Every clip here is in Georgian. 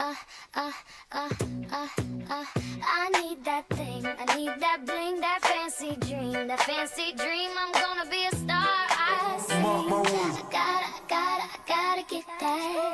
I need that thing, I need that bling, that fancy dream, I'm gonna be a star, I see. I gotta get that.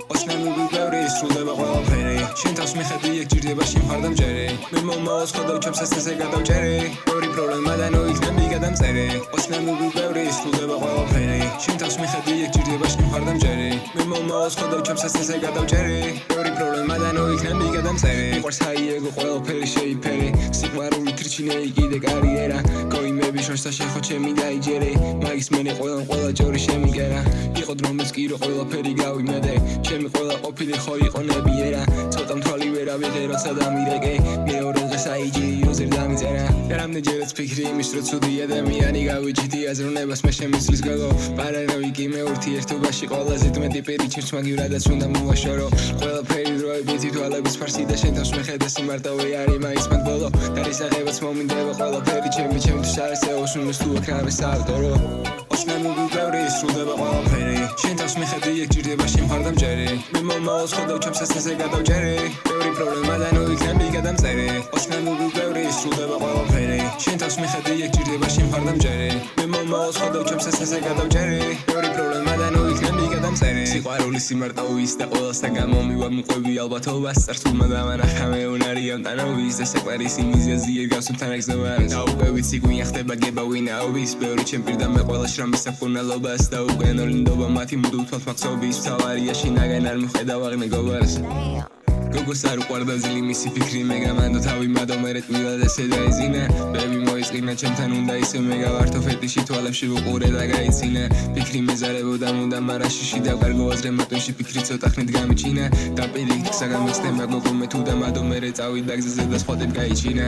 Osmanlı devri sruldeba ყველაფერი შენ თავს მიხედი ეგ ჭირდებაში მხარდამჭერი მე მომავალს ხედავ ჩემს ესეზე გადავჭერი ორი პრობლემა და ნოიქნები გადამწერე Osmanlı devri sruldeba ყველაფერი შენ თავს მიხედი ეგ ჭირდებაში მხარდამჭერი მე მომავალს ხედავ ჩემს ესეზე გადავჭერი ორი პრობლემა და ნოიქნები გადამწერე მიყვარს აიეგო ყველაფერი შეიფერე სიყვარული თრჩინე იყიდე კარიერა გოიმები შორსა შეხო ჩემი დაიჯერე მაგის მენე ყველა ჯორი შემიგერა იყო დრომის კი რო ყველაფერი გავიმედე ჩემი ყველა ყოფილი ხო იყო ნებიერა ცოტა მთვალი ვერა ვიღე როცა დამირეკე მეორე დღეს აიჯირი უზერ დამიწერა რამდენჯერაც ფიქრი იმის რო ცუდი ადამიანი გავიჭიტი აზროვნებას მე შემიძლის გოგო პარანოი კი მე ურთიერთობაში ყველაზე მეტი პირი ჩირს მაგივრადაც უნდა მოვაშორო ყველაფერი დროებით თვალების ფარსი და შენ თავს მეხედე სიმარტავე არის მაინც მათ ბოლო დარისაღებაც მომინდება ყველაფერი ჩემთვის არ ესეოს უმეს თუ აქ არის ავტორო Osmanlı devri sruldeba ყველაფერი შენ თავს მიხედი ეგ ჭირდებაში მხარდამჭერი მე მომავალს ხედავ ჩემს ესეზე გადავჭერი ორი პრობლემა და ნოიქნები გადამწერე Osmanlı devri sruldeba ყველაფერი შენ თავს მიხედი ეგ ჭირდებაში მხარდამჭერი მე მომავალს ხედავ ჩემს ესეზე გადავჭერი ორი პრობლემა და ნოიქნები გადამწერე სიყვარული სიმარტავის და ყველასთან გამომივა მიყვები ალბათობას წარსულმა დამანახა მე უნარი ამ ტანობის და საყვარის იმიზიაზე ირგავს მთანაგზნობას და უკვე ვიცი გვინახ ხდება გება ვინაობის ბევრი ჩემ პირდა მე ყველა შრამის საფუნალობას და უკვე ნოლინდობა მათი მუდუთვალთ მახსობის თავარია შინაგან არ მიხედავ აღნეგობას გოგოს არ უყვარდა ძილი მისი ფიქრი მე გამანდო თავი მადო მერე ტვილად ესე დაიზინა ბები მოისყინა ჩემთან უნდა ისე მე გავართო ფეტიში თვალებში ვუყურე და გაიცინა ფიქრი მეზარებოდა მუნდა მარაშიში დავკარგო აზრე მარტოში ფიქრი ცოტა ხნით გამიჩინა და პირიქით საგამეცნება გოგო მე თუ და მადო მერე წავიდა გზაზე და სხვა ტიპ გაიჩინა